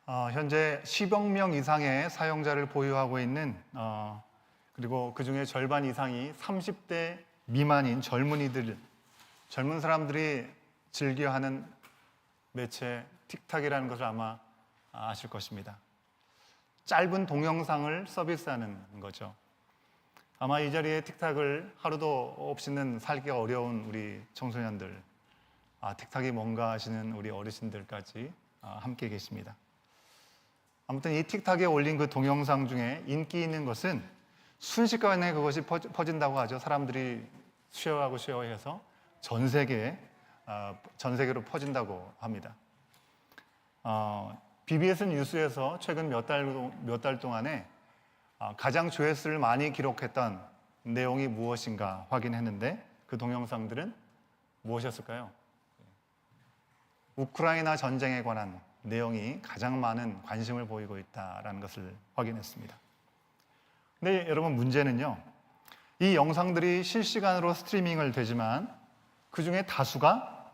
현재 10억 명 이상의 사용자를 보유하고 있는 그리고 그 중에 절반 이상이 30대 미만인 젊은 사람들이 즐겨하는 매체 틱탁이라는 것을 아마 아실 것입니다. 짧은 동영상을 서비스하는 거죠. 아마 이 자리에 틱탁을 하루도 없이는 살기가 어려운 우리 청소년들, 틱탁이 뭔가 하시는 우리 어르신들까지 함께 계십니다. 아무튼 이 틱탁에 올린 그 동영상 중에 인기 있는 것은 순식간에 그것이 퍼진다고 하죠. 사람들이 쉐어해서 전 세계로 퍼진다고 합니다. BBS 뉴스에서 최근 몇 달 동안에 가장 조회수를 많이 기록했던 내용이 무엇인가 확인했는데 그 동영상들은 무엇이었을까요? 우크라이나 전쟁에 관한 내용이 가장 많은 관심을 보이고 있다는 것을 확인했습니다. 근데 여러분, 문제는요, 이 영상들이 실시간으로 스트리밍을 되지만 그 중에 다수가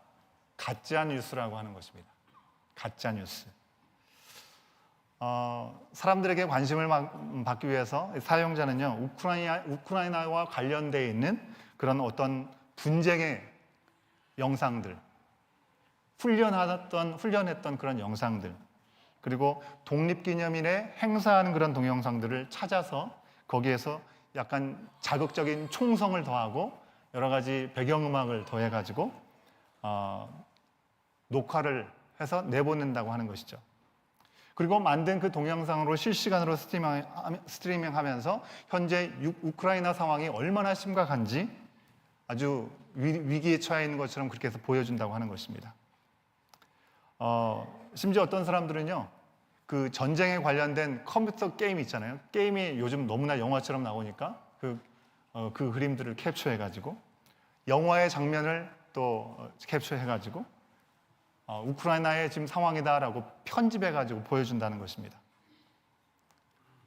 가짜 뉴스라고 하는 것입니다. 가짜 뉴스. 사람들에게 관심을 받기 위해서 사용자는요, 우크라이나와 관련되어 있는 그런 어떤 분쟁의 영상들, 훈련했던 그런 영상들, 그리고 독립기념일에 행사하는 그런 동영상들을 찾아서 거기에서 약간 자극적인 총성을 더하고 여러 가지 배경음악을 더해가지고 녹화를 해서 내보낸다고 하는 것이죠. 그리고 만든 그 동영상으로 실시간으로 스트리밍하면서 현재 우크라이나 상황이 얼마나 심각한지 아주 위기에 처해 있는 것처럼 그렇게 해서 보여준다고 하는 것입니다. 심지어 어떤 사람들은요, 그 전쟁에 관련된 컴퓨터 게임 있잖아요. 게임이 요즘 너무나 영화처럼 나오니까 그 그림들을 캡처해가지고 영화의 장면을 또 캡처해가지고 우크라이나의 지금 상황이다라고 편집해가지고 보여준다는 것입니다.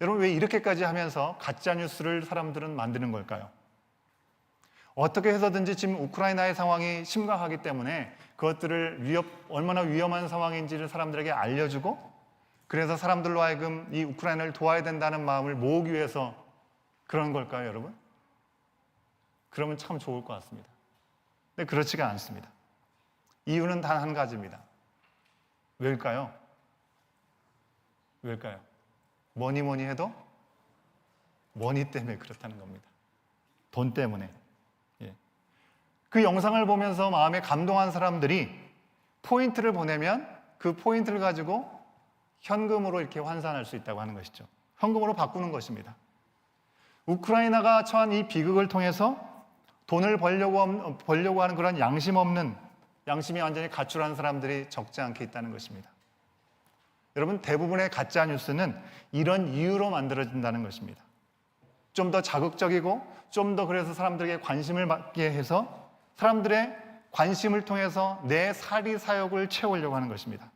여러분, 왜 이렇게까지 하면서 가짜뉴스를 사람들은 만드는 걸까요? 어떻게 해서든지 지금 우크라이나의 상황이 심각하기 때문에 그것들을 얼마나 위험한 상황인지를 사람들에게 알려주고, 그래서 사람들로 하여금 이 우크라이나를 도와야 된다는 마음을 모으기 위해서 그런 걸까요, 여러분? 그러면 참 좋을 것 같습니다. 근데 그렇지가 않습니다. 이유는 단 한 가지입니다. 왜일까요? 뭐니 해도 머니 때문에 그렇다는 겁니다. 돈 때문에. 그 영상을 보면서 마음에 감동한 사람들이 포인트를 보내면 그 포인트를 가지고 현금으로 이렇게 환산할 수 있다고 하는 것이죠. 현금으로 바꾸는 것입니다. 우크라이나가 처한 이 비극을 통해서 돈을 벌려고 하는 그런 양심이 완전히 가출한 사람들이 적지 않게 있다는 것입니다. 여러분, 대부분의 가짜 뉴스는 이런 이유로 만들어진다는 것입니다. 좀 더 자극적이고 좀 더 그래서 사람들에게 관심을 받게 해서 사람들의 관심을 통해서 내 사리사욕을 채우려고 하는 것입니다.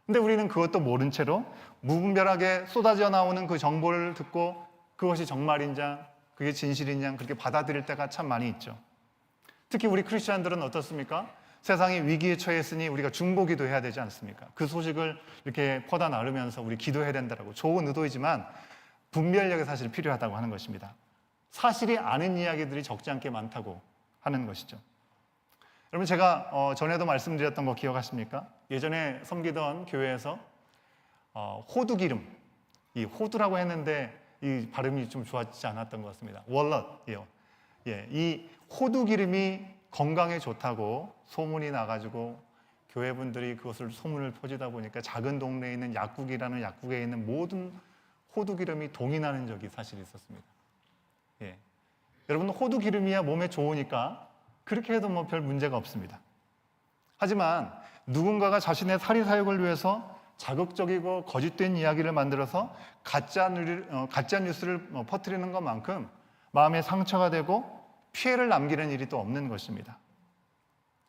근데 우리는 그것도 모른 채로 무분별하게 쏟아져 나오는 그 정보를 듣고 그것이 정말인지 그게 진실인지 그렇게 받아들일 때가 참 많이 있죠. 특히 우리 크리스천들은 어떻습니까? 세상이 위기에 처했으니 우리가 중보기도 해야 되지 않습니까? 그 소식을 이렇게 퍼다 나르면서 우리 기도해야 된다고, 좋은 의도이지만 분별력이 사실 필요하다고 하는 것입니다. 사실이 아닌 이야기들이 적지 않게 많다고 하는 것이죠. 여러분, 제가 전에도 말씀드렸던 거 기억하십니까? 예전에 섬기던 교회에서 호두기름, 이 호두라고 했는데 이 발음이 좀 좋아지지 않았던 것 같습니다. 월넛이요. 이 호두기름이 건강에 좋다고 소문이 나가지고 교회분들이 그것을 소문을 퍼지다 보니까 작은 동네에 있는 약국이라는 약국에 있는 모든 호두기름이 동의나는 적이 사실 있었습니다. 여러분, 호두기름이야 몸에 좋으니까 그렇게 해도 뭐 별 문제가 없습니다. 하지만 누군가가 자신의 사리사욕을 위해서 자극적이고 거짓된 이야기를 만들어서 가짜 뉴스를 퍼뜨리는 것만큼 마음에 상처가 되고 피해를 남기는 일이 또 없는 것입니다.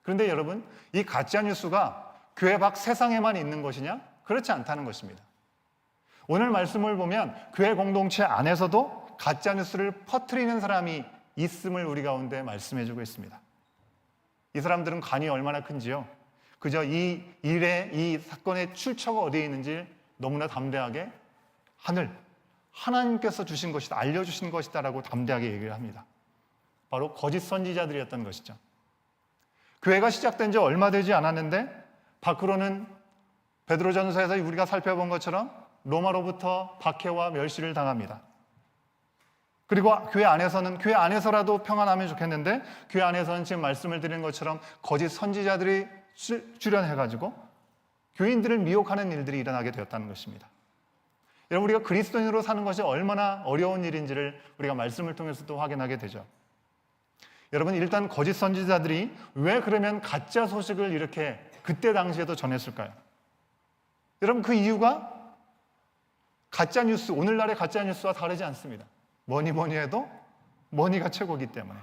그런데 여러분, 이 가짜 뉴스가 교회 밖 세상에만 있는 것이냐? 그렇지 않다는 것입니다. 오늘 말씀을 보면 교회 공동체 안에서도 가짜 뉴스를 퍼뜨리는 사람이 있음을 우리 가운데 말씀해주고 있습니다. 이 사람들은 간이 얼마나 큰지요? 그저 이 사건의 출처가 어디에 있는지 너무나 담대하게 하나님께서 주신 것이다, 알려주신 것이다 라고 담대하게 얘기를 합니다. 바로 거짓 선지자들이었던 것이죠. 교회가 시작된 지 얼마 되지 않았는데 밖으로는 베드로전서에서 우리가 살펴본 것처럼 로마로부터 박해와 멸시를 당합니다. 그리고 교회 안에서라도 평안하면 좋겠는데 교회 안에서는 지금 말씀을 드린 것처럼 거짓 선지자들이 출현해가지고 교인들을 미혹하는 일들이 일어나게 되었다는 것입니다. 여러분, 우리가 그리스도인으로 사는 것이 얼마나 어려운 일인지를 우리가 말씀을 통해서도 확인하게 되죠. 여러분, 일단 거짓 선지자들이 왜 그러면 가짜 소식을 이렇게 그때 당시에도 전했을까요? 여러분, 그 이유가 가짜 뉴스, 오늘날의 가짜 뉴스와 다르지 않습니다. 뭐니 해도 머니가 최고이기 때문에.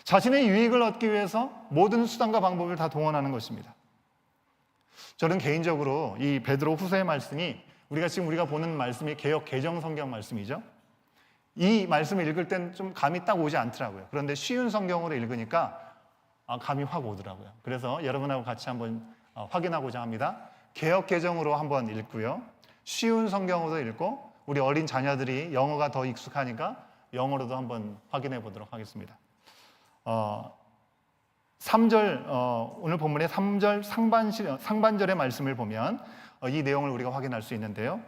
자신의 유익을 얻기 위해서 모든 수단과 방법을 다 동원하는 것입니다. 저는 개인적으로 이 베드로 후서의 말씀이 우리가 보는 말씀이 개역 개정 성경 말씀이죠. 이 말씀을 읽을 땐 좀 감이 딱 오지 않더라고요. 그런데 쉬운 성경으로 읽으니까 감이 확 오더라고요. 그래서 여러분하고 같이 한번 확인하고자 합니다. 개역 개정으로 한번 읽고요. 쉬운 성경으로 읽고 우리 어린 자녀들이 영어가 더 익숙하니까 영어로도 한번 확인해 보도록 하겠습니다. 3절, 오늘 본문의 3절 상반절의 말씀을 보면 이 내용을 우리가 확인할 수 있는데요.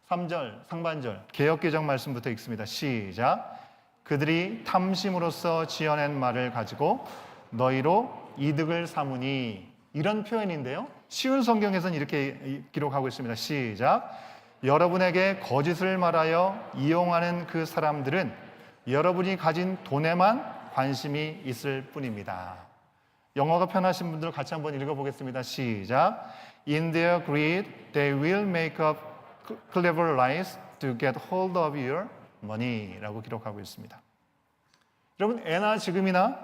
3절 상반절 개역개정 말씀부터 읽습니다. 시작. 그들이 탐심으로써 지어낸 말을 가지고 너희로 이득을 삼으니, 이런 표현인데요. 쉬운 성경에서는 이렇게 기록하고 있습니다. 시작. 여러분에게 거짓을 말하여 이용하는 그 사람들은 여러분이 가진 돈에만 관심이 있을 뿐입니다. 영어가 편하신 분들 같이 한번 읽어보겠습니다. 시작. In their greed, they will make up clever lies to get hold of your money 라고 기록하고 있습니다. 여러분, 애나 지금이나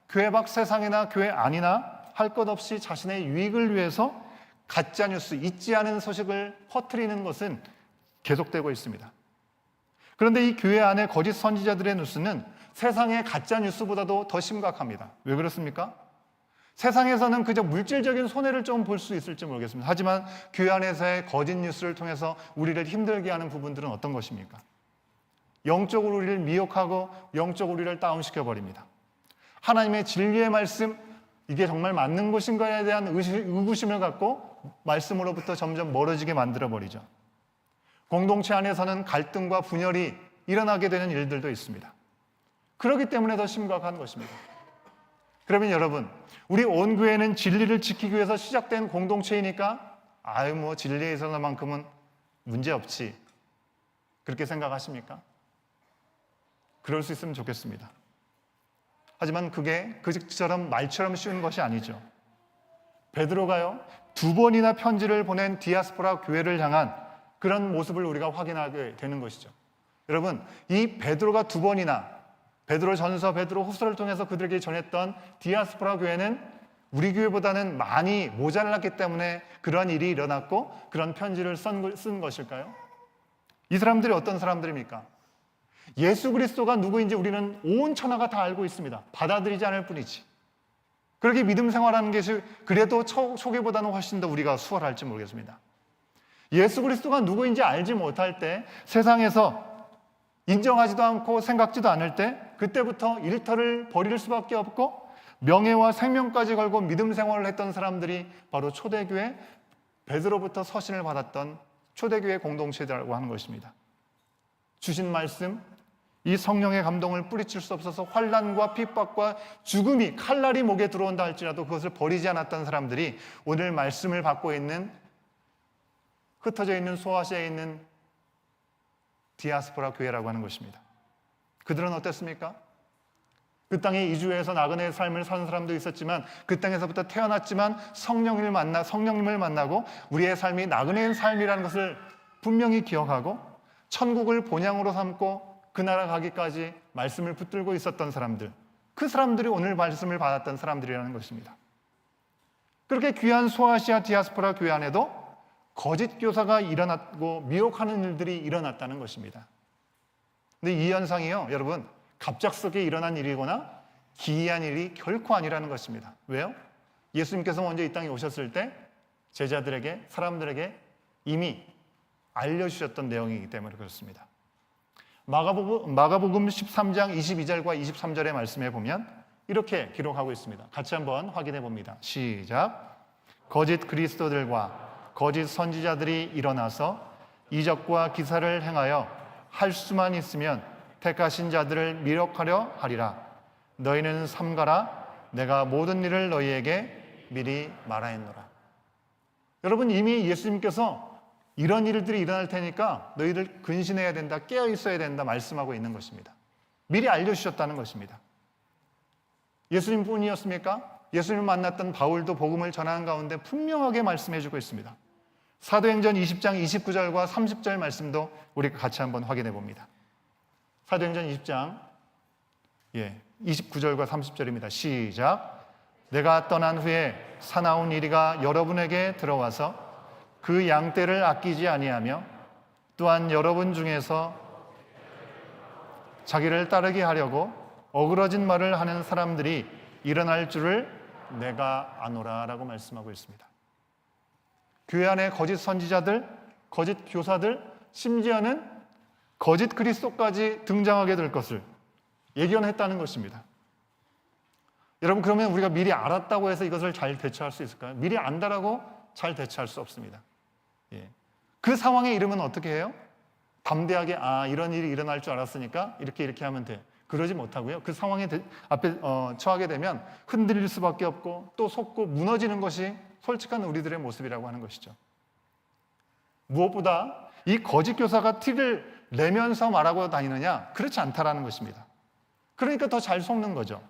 교회 밖 세상이나 교회 안이나 할 것 없이 자신의 유익을 위해서 가짜뉴스, 있지 않은 소식을 퍼뜨리는 것은 계속되고 있습니다. 그런데 이 교회 안에 거짓 선지자들의 뉴스는 세상의 가짜뉴스보다도 더 심각합니다. 왜 그렇습니까? 세상에서는 그저 물질적인 손해를 좀 볼 수 있을지 모르겠습니다. 하지만 교회 안에서의 거짓 뉴스를 통해서 우리를 힘들게 하는 부분들은 어떤 것입니까? 영적으로 우리를 미혹하고 영적으로 우리를 다운시켜버립니다. 하나님의 진리의 말씀, 이게 정말 맞는 것인가에 대한 의구심을 갖고 말씀으로부터 점점 멀어지게 만들어버리죠. 공동체 안에서는 갈등과 분열이 일어나게 되는 일들도 있습니다. 그렇기 때문에 더 심각한 것입니다. 그러면 여러분, 우리 온 교회는 진리를 지키기 위해서 시작된 공동체이니까 진리에 있어서만큼은 문제없지, 그렇게 생각하십니까? 그럴 수 있으면 좋겠습니다. 하지만 그게 그처럼 말처럼 쉬운 것이 아니죠. 베드로가요, 2번이나 편지를 보낸 디아스포라 교회를 향한 그런 모습을 우리가 확인하게 되는 것이죠. 여러분, 이 베드로가 2번이나 베드로전서, 베드로후서를 통해서 그들에게 전했던 디아스포라 교회는 우리 교회보다는 많이 모자랐기 때문에 그런 일이 일어났고 그런 편지를 쓴 것일까요? 이 사람들이 어떤 사람들입니까? 예수 그리스도가 누구인지 우리는 온 천하가 다 알고 있습니다. 받아들이지 않을 뿐이지. 그렇게 믿음 생활하는 것이 그래도 초기보다는 훨씬 더 우리가 수월할지 모르겠습니다. 예수 그리스도가 누구인지 알지 못할 때, 세상에서 인정하지도 않고 생각지도 않을 때, 그때부터 일터를 벌일 수밖에 없고 명예와 생명까지 걸고 믿음 생활을 했던 사람들이 바로 초대교회, 베드로부터 서신을 받았던 초대교회 공동체라고 하는 것입니다. 주신 말씀, 이 성령의 감동을 뿌리칠 수 없어서 환난과 핍박과 죽음이, 칼날이 목에 들어온다 할지라도 그것을 버리지 않았던 사람들이 오늘 말씀을 받고 있는, 흩어져 있는 소아시아에 있는 디아스포라 교회라고 하는 것입니다. 그들은 어땠습니까? 그 땅에 이주해서 나그네의 삶을 사는 사람도 있었지만, 그 땅에서부터 태어났지만 성령님을 만나고 우리의 삶이 나그네의 삶이라는 것을 분명히 기억하고 천국을 본향으로 삼고 그 나라 가기까지 말씀을 붙들고 있었던 사람들, 그 사람들이 오늘 말씀을 받았던 사람들이라는 것입니다. 그렇게 귀한 소아시아 디아스포라 교회 안에도 거짓 교사가 일어났고 미혹하는 일들이 일어났다는 것입니다. 근데 이 현상이요, 여러분, 갑작스럽게 일어난 일이거나 기이한 일이 결코 아니라는 것입니다. 왜요? 예수님께서 먼저 이 땅에 오셨을 때 제자들에게, 사람들에게 이미 알려주셨던 내용이기 때문에 그렇습니다. 마가복음 13장 22절과 23절의 말씀에 보면 이렇게 기록하고 있습니다. 같이 한번 확인해 봅니다. 시작. 거짓 그리스도들과 거짓 선지자들이 일어나서 이적과 기사를 행하여 할 수만 있으면 택하신 자들을 미혹하려 하리라. 너희는 삼가라. 내가 모든 일을 너희에게 미리 말하였노라. 여러분, 이미 예수님께서 이런 일들이 일어날 테니까 너희들 근신해야 된다, 깨어 있어야 된다 말씀하고 있는 것입니다. 미리 알려주셨다는 것입니다. 예수님뿐이었습니까? 예수님을 만났던 바울도 복음을 전하는 가운데 분명하게 말씀해주고 있습니다. 사도행전 20장 29절과 30절 말씀도 우리가 같이 한번 확인해 봅니다. 사도행전 20장 29절과 30절입니다. 시작. 내가 떠난 후에 사나운 이리가 여러분에게 들어와서 그 양떼를 아끼지 아니하며 또한 여러분 중에서 자기를 따르게 하려고 어그러진 말을 하는 사람들이 일어날 줄을 내가 아노라 라고 말씀하고 있습니다. 교회 안에 거짓 선지자들, 거짓 교사들, 심지어는 거짓 그리스도까지 등장하게 될 것을 예견했다는 것입니다. 여러분, 그러면 우리가 미리 알았다고 해서 이것을 잘 대처할 수 있을까요? 미리 안다라고 잘 대처할 수 없습니다. 그 상황에 이르면 어떻게 해요? 담대하게 이런 일이 일어날 줄 알았으니까 이렇게 하면 돼. 그러지 못하고요. 그 상황에 앞에 처하게 되면 흔들릴 수밖에 없고 또 속고 무너지는 것이 솔직한 우리들의 모습이라고 하는 것이죠. 무엇보다 이 거짓 교사가 티를 내면서 말하고 다니느냐? 그렇지 않다라는 것입니다. 그러니까 더 잘 속는 거죠.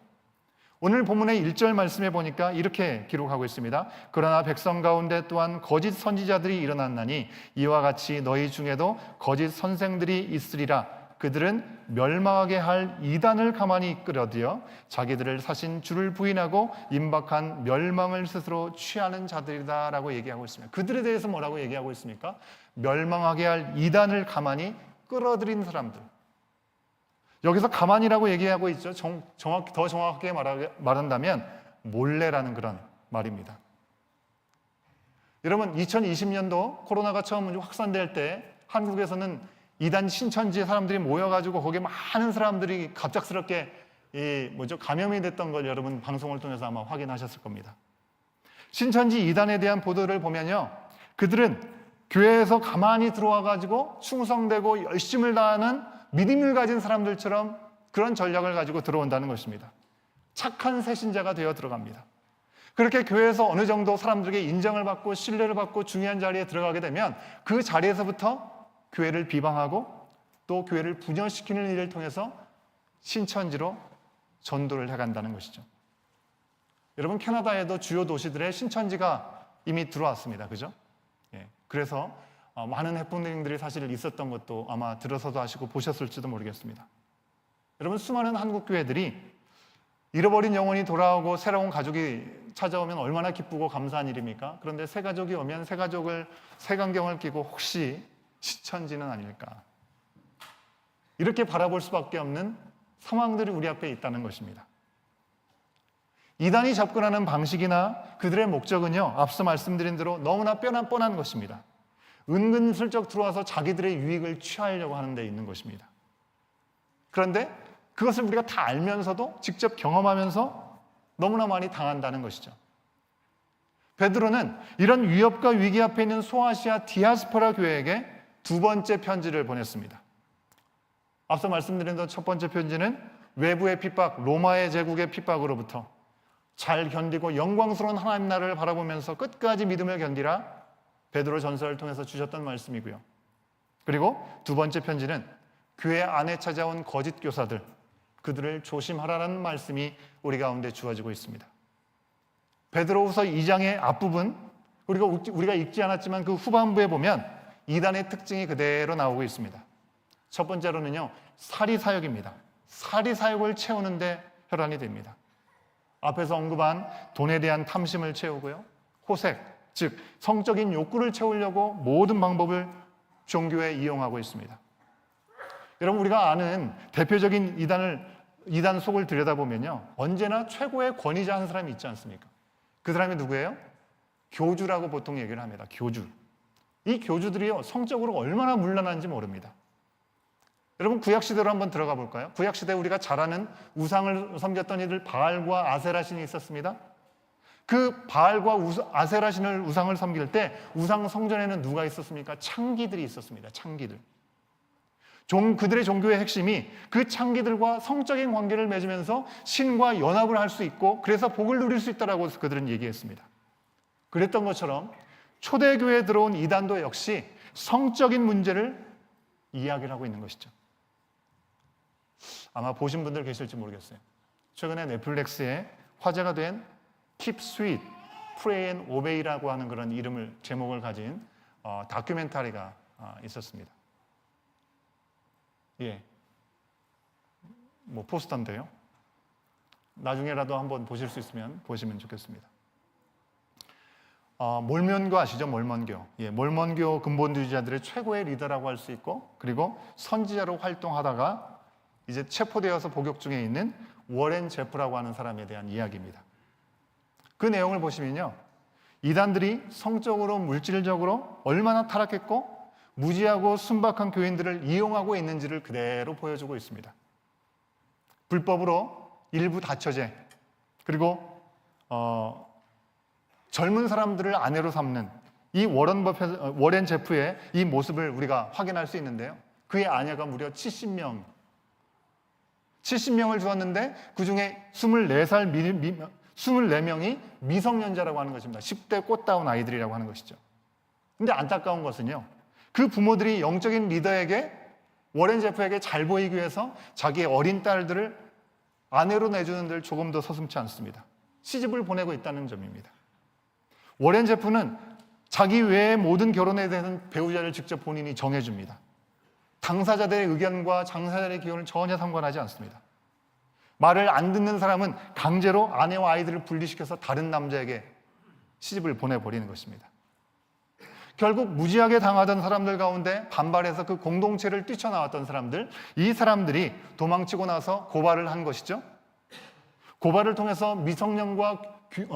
오늘 본문의 1절 말씀에 보니까 이렇게 기록하고 있습니다. 그러나 백성 가운데 또한 거짓 선지자들이 일어났나니 이와 같이 너희 중에도 거짓 선생들이 있으리라. 그들은 멸망하게 할 이단을 가만히 이끌어들여 자기들을 사신 주를 부인하고 임박한 멸망을 스스로 취하는 자들이다 라고 얘기하고 있습니다. 그들에 대해서 뭐라고 얘기하고 있습니까? 멸망하게 할 이단을 가만히 끌어들인 사람들. 여기서 가만히라고 얘기하고 있죠. 더 정확하게 말한다면 몰래라는 그런 말입니다. 여러분, 2020년도 코로나가 처음 확산될 때 한국에서는 이단 신천지에 사람들이 모여가지고 거기에 많은 사람들이 갑작스럽게 감염이 됐던 걸 여러분 방송을 통해서 아마 확인하셨을 겁니다. 신천지 이단에 대한 보도를 보면요, 그들은 교회에서 가만히 들어와가지고 충성되고 열심을 다하는 믿음을 가진 사람들처럼 그런 전략을 가지고 들어온다는 것입니다. 착한 새신자가 되어 들어갑니다. 그렇게 교회에서 어느 정도 사람들에게 인정을 받고 신뢰를 받고 중요한 자리에 들어가게 되면 그 자리에서부터 교회를 비방하고 또 교회를 분열시키는 일을 통해서 신천지로 전도를 해간다는 것이죠. 여러분, 캐나다에도 주요 도시들의 신천지가 이미 들어왔습니다. 그죠? 그래서 많은 해프닝들이 사실 있었던 것도 아마 들어서도 아시고 보셨을지도 모르겠습니다. 여러분, 수많은 한국 교회들이 잃어버린 영혼이 돌아오고 새로운 가족이 찾아오면 얼마나 기쁘고 감사한 일입니까? 그런데 새 가족이 오면 새 가족을 색안경을 끼고 혹시 신천지는 아닐까? 이렇게 바라볼 수밖에 없는 상황들이 우리 앞에 있다는 것입니다. 이단이 접근하는 방식이나 그들의 목적은요, 앞서 말씀드린 대로 너무나 뻔한 것입니다. 은근슬쩍 들어와서 자기들의 유익을 취하려고 하는 데 있는 것입니다. 그런데 그것을 우리가 다 알면서도 직접 경험하면서 너무나 많이 당한다는 것이죠. 베드로는 이런 위협과 위기 앞에 있는 소아시아 디아스포라 교회에게 두 번째 편지를 보냈습니다. 앞서 말씀드린 첫 번째 편지는 외부의 핍박, 로마의 제국의 핍박으로부터 잘 견디고 영광스러운 하나님 나라를 바라보면서 끝까지 믿음을 견디라, 베드로 전서를 통해서 주셨던 말씀이고요. 그리고 두 번째 편지는 교회 안에 찾아온 거짓 교사들, 그들을 조심하라는 말씀이 우리 가운데 주어지고 있습니다. 베드로후서 2장의 앞부분, 우리가 읽지 않았지만 그 후반부에 보면 이단의 특징이 그대로 나오고 있습니다. 첫 번째로는요, 사리사욕입니다. 사리사욕을 채우는데 혈안이 됩니다. 앞에서 언급한 돈에 대한 탐심을 채우고요, 호색, 즉 성적인 욕구를 채우려고 모든 방법을 종교에 이용하고 있습니다. 여러분, 우리가 아는 대표적인 이단 속을 들여다보면요, 언제나 최고의 권위자 한 사람이 있지 않습니까? 그 사람이 누구예요? 교주라고 보통 얘기를 합니다. 교주. 이 교주들이요, 성적으로 얼마나 문란한지 모릅니다. 여러분, 구약시대로 한번 들어가 볼까요? 구약시대 우리가 잘 아는 우상을 섬겼던 이들 바알과 아세라 신이 있었습니다. 그 바알과 아세라 신을 우상을 섬길 때 우상 성전에는 누가 있었습니까? 창기들이 있었습니다. 창기들. 그들의 종교의 핵심이 그 창기들과 성적인 관계를 맺으면서 신과 연합을 할 수 있고 그래서 복을 누릴 수 있다라고 그들은 얘기했습니다. 그랬던 것처럼 초대교회에 들어온 이단도 역시 성적인 문제를 이야기를 하고 있는 것이죠. 아마 보신 분들 계실지 모르겠어요. 최근에 넷플릭스에 화제가 된 Keep Sweet, Pray and Obey라고 하는 그런 제목을 가진 다큐멘터리가 있었습니다. 예, 뭐 포스터인데요. 나중에라도 한번 보실 수 있으면 보시면 좋겠습니다. 몰몬교 아시죠? 몰몬교. 예, 몰몬교 근본주의자들의 최고의 리더라고 할 수 있고, 그리고 선지자로 활동하다가 이제 체포되어서 복역 중에 있는 워렌 제프라고 하는 사람에 대한 이야기입니다. 그 내용을 보시면요, 이단들이 성적으로 물질적으로 얼마나 타락했고 무지하고 순박한 교인들을 이용하고 있는지를 그대로 보여주고 있습니다. 불법으로 일부 다처제, 그리고 젊은 사람들을 아내로 삼는 이 워렌 제프의 이 모습을 우리가 확인할 수 있는데요. 그의 아내가 무려 70명을 주었는데 그중에 24명이 미성년자라고 하는 것입니다. 10대 꽃다운 아이들이라고 하는 것이죠. 근데 안타까운 것은요, 그 부모들이 영적인 리더에게, 워렌 제프에게 잘 보이기 위해서 자기의 어린 딸들을 아내로 내주는 데를 조금 더 서슴지 않습니다. 시집을 보내고 있다는 점입니다. 워렌 제프는 자기 외의 모든 결혼에 대한 배우자를 직접 본인이 정해줍니다. 당사자들의 의견과 당사자들의 기원을 전혀 상관하지 않습니다. 말을 안 듣는 사람은 강제로 아내와 아이들을 분리시켜서 다른 남자에게 시집을 보내버리는 것입니다. 결국 무지하게 당하던 사람들 가운데 반발해서 그 공동체를 뛰쳐나왔던 사람들, 이 사람들이 도망치고 나서 고발을 한 것이죠. 고발을 통해서 미성년과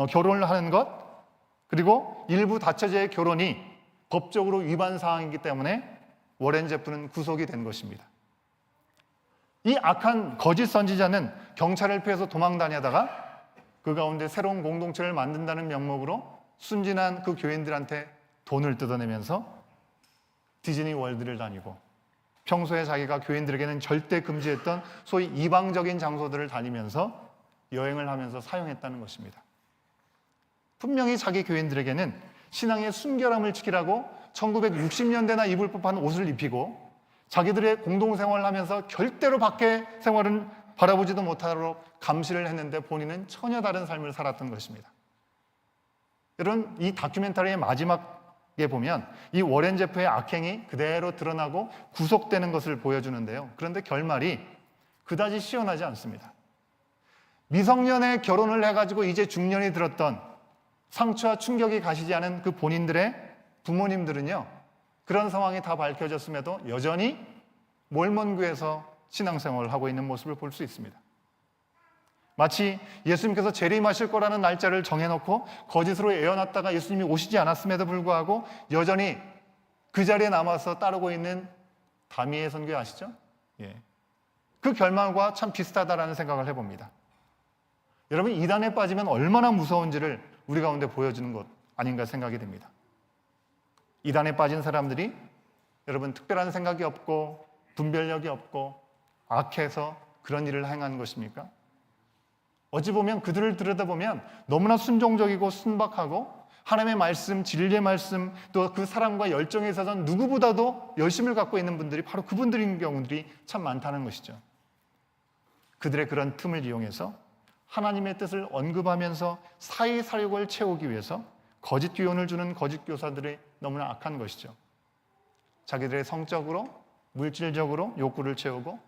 결혼을 하는 것, 그리고 일부 다처제의 결혼이 법적으로 위반 사항이기 때문에 워렌 제프는 구속이 된 것입니다. 이 악한 거짓 선지자는 경찰을 피해서 도망 다니다가 그 가운데 새로운 공동체를 만든다는 명목으로 순진한 그 교인들한테 돈을 뜯어내면서 디즈니 월드를 다니고 평소에 자기가 교인들에게는 절대 금지했던 소위 이방적인 장소들을 다니면서 여행을 하면서 사용했다는 것입니다. 분명히 자기 교인들에게는 신앙의 순결함을 지키라고 1960년대나 입을 법한 옷을 입히고 자기들의 공동생활을 하면서 절대로 밖의 생활은 바라보지도 못하도록 감시를 했는데 본인은 전혀 다른 삶을 살았던 것입니다. 여러분, 이 다큐멘터리의 마지막에 보면 이 워렌 제프의 악행이 그대로 드러나고 구속되는 것을 보여주는데요. 그런데 결말이 그다지 시원하지 않습니다. 미성년에 결혼을 해가지고 이제 중년이 들었던 상처와 충격이 가시지 않은 그 본인들의 부모님들은요, 그런 상황이 다 밝혀졌음에도 여전히 몰몬교에서 신앙생활을 하고 있는 모습을 볼 수 있습니다. 마치 예수님께서 재림하실 거라는 날짜를 정해놓고 거짓으로 애어놨다가 예수님이 오시지 않았음에도 불구하고 여전히 그 자리에 남아서 따르고 있는 다미의 선교 아시죠? 예. 그 결말과 참 비슷하다라는 생각을 해봅니다. 여러분, 이단에 빠지면 얼마나 무서운지를 우리 가운데 보여주는 것 아닌가 생각이 됩니다. 이단에 빠진 사람들이 여러분 특별한 생각이 없고 분별력이 없고 악해서 그런 일을 행한 것입니까? 어찌 보면 그들을 들여다보면 너무나 순종적이고 순박하고 하나님의 말씀, 진리의 말씀, 또 그 사랑과 열정에 있어서 누구보다도 열심을 갖고 있는 분들이 바로 그분들인 경우들이 참 많다는 것이죠. 그들의 그런 틈을 이용해서 하나님의 뜻을 언급하면서 사회 사욕을 채우기 위해서 거짓 교훈을 주는 거짓 교사들이 너무나 악한 것이죠. 자기들의 성적으로, 물질적으로 욕구를 채우고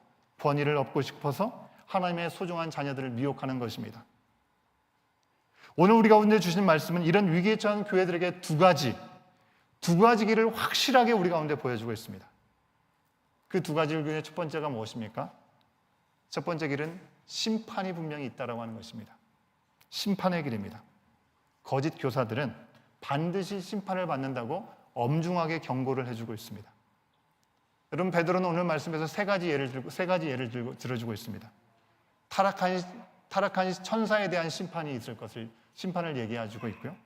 권위를 얻고 싶어서 하나님의 소중한 자녀들을 미혹하는 것입니다. 오늘 우리 가운데 주신 말씀은 이런 위기에 처한 교회들에게 두 가지 길을 확실하게 우리 가운데 보여주고 있습니다. 그 두 가지 길 중에 첫 번째가 무엇입니까? 첫 번째 길은 심판이 분명히 있다라고 하는 것입니다. 심판의 길입니다. 거짓 교사들은 반드시 심판을 받는다고 엄중하게 경고를 해주고 있습니다. 여러분, 베드로는 오늘 말씀에서 세 가지 예를 들어주고 있습니다. 타락한 천사에 대한 심판이 있을 것을 심판을 얘기해주고 있고요.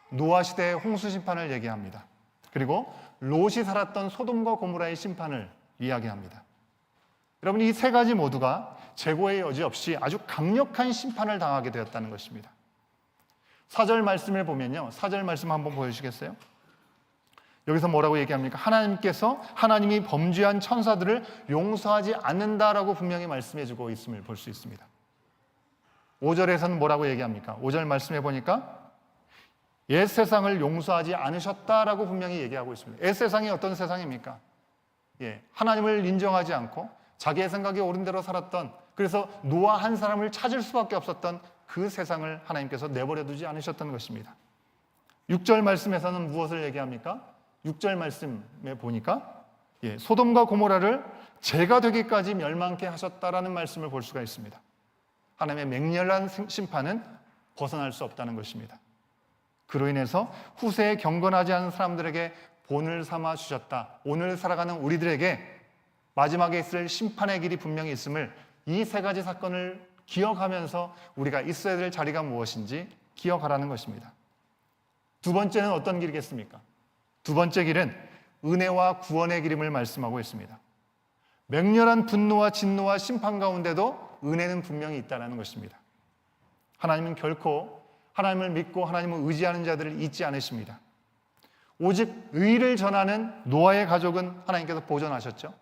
노아 시대의 홍수 심판을 얘기합니다. 그리고 롯이 살았던 소돔과 고모라의 심판을 이야기합니다. 여러분, 이 세 가지 모두가 재고의 여지 없이 아주 강력한 심판을 당하게 되었다는 것입니다. 4절 말씀을 보면요, 4절 말씀 한번 보여주시겠어요? 여기서 뭐라고 얘기합니까? 하나님이 범죄한 천사들을 용서하지 않는다라고 분명히 말씀해주고 있음을 볼 수 있습니다. 5절에서는 뭐라고 얘기합니까? 5절 말씀해 보니까 옛 세상을 용서하지 않으셨다라고 분명히 얘기하고 있습니다. 옛 세상이 어떤 세상입니까? 하나님을 인정하지 않고 자기의 생각에 옳은 대로 살았던, 그래서 노아 한 사람을 찾을 수밖에 없었던 그 세상을 하나님께서 내버려 두지 않으셨던 것입니다. 6절 말씀에서는 무엇을 얘기합니까? 6절 말씀에 보니까 소돔과 고모라를 재가 되기까지 멸망케 하셨다라는 말씀을 볼 수가 있습니다. 하나님의 맹렬한 심판은 벗어날 수 없다는 것입니다. 그로 인해서 후세에 경건하지 않은 사람들에게 본을 삼아 주셨다. 오늘 살아가는 우리들에게 마지막에 있을 심판의 길이 분명히 있음을, 이 세 가지 사건을 기억하면서 우리가 있어야 될 자리가 무엇인지 기억하라는 것입니다. 두 번째는 어떤 길이겠습니까? 두 번째 길은 은혜와 구원의 길임을 말씀하고 있습니다. 맹렬한 분노와 진노와 심판 가운데도 은혜는 분명히 있다는 것입니다. 하나님은 결코 하나님을 믿고 하나님을 의지하는 자들을 잊지 않으십니다. 오직 의를 전하는 노아의 가족은 하나님께서 보존하셨죠.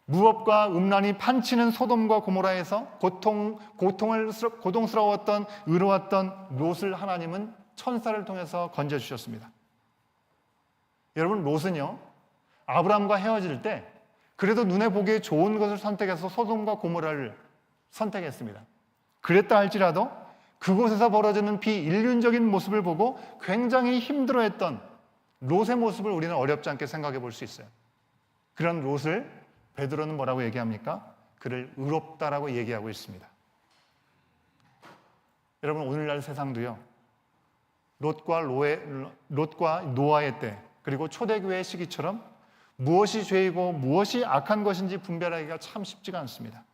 무업과 음란이 판치는 소돔과 고모라에서 고통스러웠던 의로웠던 롯을 하나님은 천사를 통해서 건져주셨습니다. 여러분, 롯은요, 아브라함과 헤어질 때 그래도 눈에 보기에 좋은 것을 선택해서 소돔과 고모라를 선택했습니다. 그랬다 할지라도 그곳에서 벌어지는 비인륜적인 모습을 보고 굉장히 힘들어했던 롯의 모습을 우리는 어렵지 않게 생각해 볼 수 있어요. 그런 롯을 베드로는 뭐라고 얘기합니까? 그를 의롭다라고 얘기하고 있습니다. 여러분, 오늘날 세상도요, 롯과 노아의 때, 그리고 초대교회의 시기처럼 무엇이 죄이고 무엇이 악한 것인지 분별하기가 참 쉽지가 않습니다.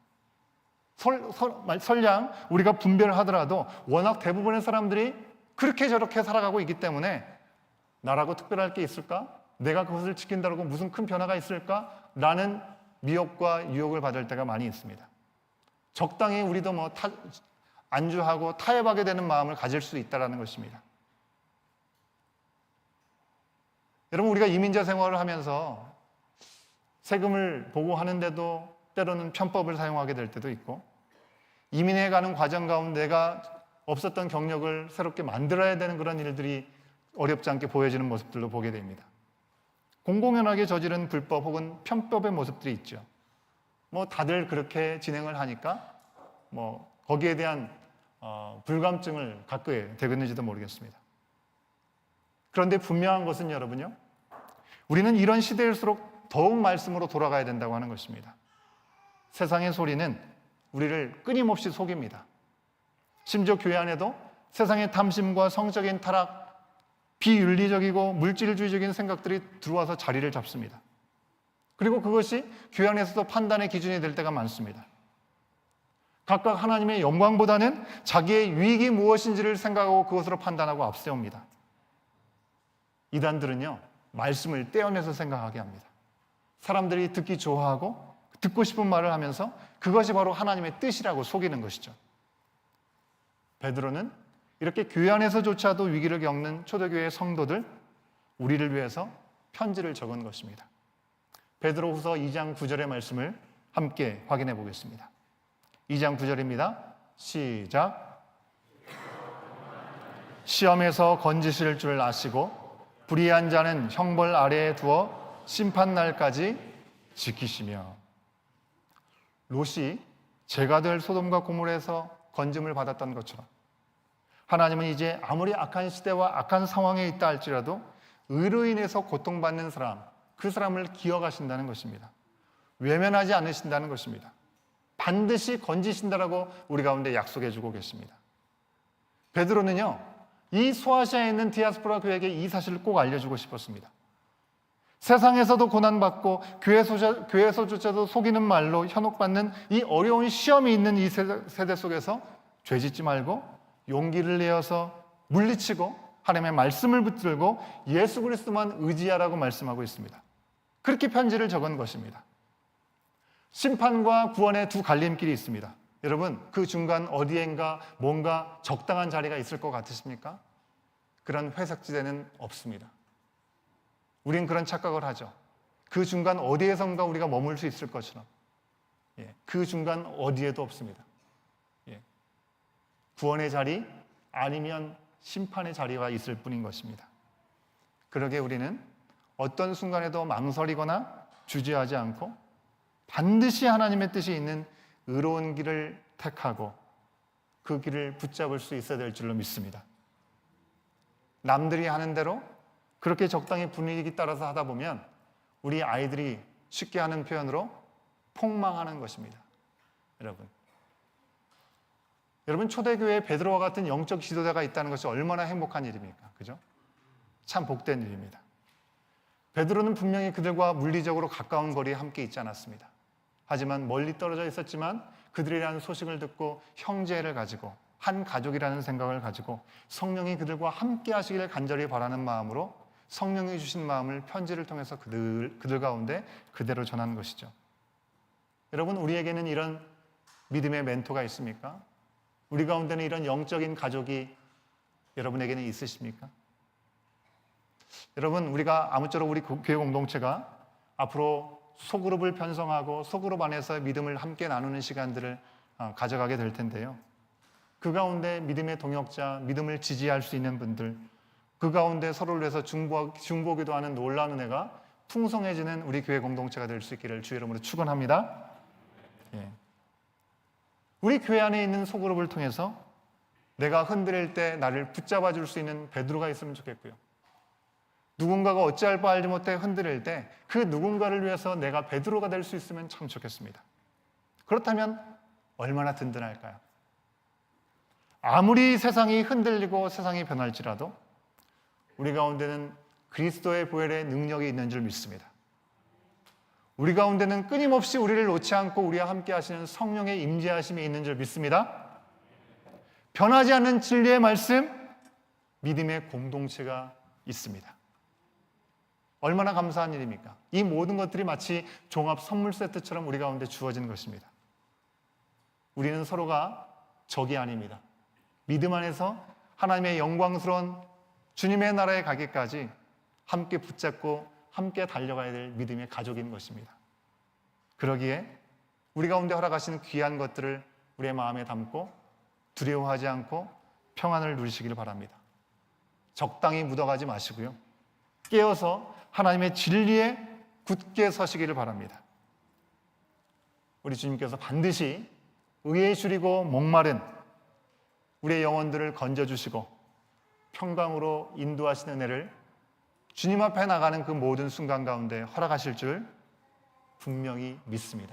설령 우리가 분별을 하더라도 워낙 대부분의 사람들이 그렇게 저렇게 살아가고 있기 때문에 나라고 특별할 게 있을까? 내가 그것을 지킨다고 무슨 큰 변화가 있을까? 라는 미혹과 유혹을 받을 때가 많이 있습니다. 적당히 우리도 안주하고 타협하게 되는 마음을 가질 수 있다는 것입니다. 여러분, 우리가 이민자 생활을 하면서 세금을 보고하는데도 때로는 편법을 사용하게 될 때도 있고, 이민해 가는 과정 가운데 내가 없었던 경력을 새롭게 만들어야 되는 그런 일들이 어렵지 않게 보여지는 모습들로 보게 됩니다. 공공연하게 저지른 불법 혹은 편법의 모습들이 있죠. 다들 그렇게 진행을 하니까 거기에 대한 불감증을 갖게 되겠는지도 모르겠습니다. 그런데 분명한 것은 여러분요, 우리는 이런 시대일수록 더욱 말씀으로 돌아가야 된다고 하는 것입니다. 세상의 소리는 우리를 끊임없이 속입니다. 심지어 교회 안에도 세상의 탐심과 성적인 타락, 비윤리적이고 물질주의적인 생각들이 들어와서 자리를 잡습니다. 그리고 그것이 교회 안에서도 판단의 기준이 될 때가 많습니다. 각각 하나님의 영광보다는 자기의 유익이 무엇인지를 생각하고 그것으로 판단하고 앞세웁니다. 이단들은요, 말씀을 떼어내서 생각하게 합니다. 사람들이 듣기 좋아하고 듣고 싶은 말을 하면서 그것이 바로 하나님의 뜻이라고 속이는 것이죠. 베드로는 이렇게 교회 안에서조차도 위기를 겪는 초대교회의 성도들, 우리를 위해서 편지를 적은 것입니다. 베드로후서 2장 9절의 말씀을 함께 확인해 보겠습니다. 2장 9절입니다. 시작. 시험에서 건지실 줄 아시고 불의한 자는 형벌 아래에 두어 심판날까지 지키시며. 롯이 죄가 될 소돔과 고모라에서 건짐을 받았던 것처럼 하나님은 이제 아무리 악한 시대와 악한 상황에 있다 할지라도 의로 인해서 고통받는 사람, 그 사람을 기억하신다는 것입니다. 외면하지 않으신다는 것입니다. 반드시 건지신다라고 우리 가운데 약속해 주고 계십니다. 베드로는요, 이 소아시아에 있는 디아스포라 교회에게 이 사실을 꼭 알려주고 싶었습니다. 세상에서도 고난받고 교회에서조차도 속이는 말로 현혹받는 이 어려운 시험이 있는 이 세대 속에서 죄짓지 말고 용기를 내어서 물리치고 하나님의 말씀을 붙들고 예수 그리스도만 의지하라고 말씀하고 있습니다. 그렇게 편지를 적은 것입니다. 심판과 구원의 두 갈림길이 있습니다. 여러분, 그 중간 어디엔가 뭔가 적당한 자리가 있을 것 같으십니까? 그런 회색지대는 없습니다. 우린 그런 착각을 하죠. 그 중간 어디에선가 우리가 머물 수 있을 것처럼. 그 중간 어디에도 없습니다. 구원의 자리 아니면 심판의 자리가 있을 뿐인 것입니다. 그러게 우리는 어떤 순간에도 망설이거나 주저하지 않고 반드시 하나님의 뜻이 있는 의로운 길을 택하고 그 길을 붙잡을 수 있어야 될 줄로 믿습니다. 남들이 하는 대로 그렇게 적당히 분위기 따라서 하다 보면 우리 아이들이 쉽게 하는 표현으로 폭망하는 것입니다. 여러분 초대교회에 베드로와 같은 영적 지도자가 있다는 것이 얼마나 행복한 일입니까? 그죠? 참 복된 일입니다. 베드로는 분명히 그들과 물리적으로 가까운 거리에 함께 있지 않았습니다. 하지만 멀리 떨어져 있었지만 그들이라는 소식을 듣고 형제를 가지고 한 가족이라는 생각을 가지고 성령이 그들과 함께 하시기를 간절히 바라는 마음으로 성령이 주신 마음을 편지를 통해서 그들 가운데 그대로 전한 것이죠. 여러분, 우리에게는 이런 믿음의 멘토가 있습니까? 우리 가운데는 이런 영적인 가족이 여러분에게는 있으십니까? 여러분, 우리가 아무쪼록 우리 교회 공동체가 앞으로 소그룹을 편성하고 소그룹 안에서 믿음을 함께 나누는 시간들을 가져가게 될 텐데요. 그 가운데 믿음의 동역자, 믿음을 지지할 수 있는 분들, 그 가운데 서로를 위해서 중보기도 하는 놀라운 은혜가 풍성해지는 우리 교회 공동체가 될 수 있기를 주의 이름으로 축원합니다. 우리 교회 안에 있는 소그룹을 통해서 내가 흔들릴 때 나를 붙잡아 줄 수 있는 베드로가 있으면 좋겠고요. 누군가가 어찌할 바 알지 못해 흔들릴 때 그 누군가를 위해서 내가 베드로가 될 수 있으면 참 좋겠습니다. 그렇다면 얼마나 든든할까요? 아무리 세상이 흔들리고 세상이 변할지라도 우리 가운데는 그리스도의 보혈의 능력이 있는 줄 믿습니다. 우리 가운데는 끊임없이 우리를 놓지 않고 우리와 함께 하시는 성령의 임재하심이 있는 줄 믿습니다. 변하지 않는 진리의 말씀, 믿음의 공동체가 있습니다. 얼마나 감사한 일입니까? 이 모든 것들이 마치 종합 선물 세트처럼 우리 가운데 주어진 것입니다. 우리는 서로가 적이 아닙니다. 믿음 안에서 하나님의 영광스러운 주님의 나라에 가기까지 함께 붙잡고 함께 달려가야 될 믿음의 가족인 것입니다. 그러기에 우리 가운데 허락하시는 귀한 것들을 우리의 마음에 담고 두려워하지 않고 평안을 누리시기를 바랍니다. 적당히 묻어가지 마시고요. 깨어서 하나님의 진리에 굳게 서시기를 바랍니다. 우리 주님께서 반드시 의에 줄이고 목마른 우리의 영혼들을 건져주시고 평강으로 인도하시는 은혜를 주님 앞에 나가는 그 모든 순간 가운데 허락하실 줄 분명히 믿습니다.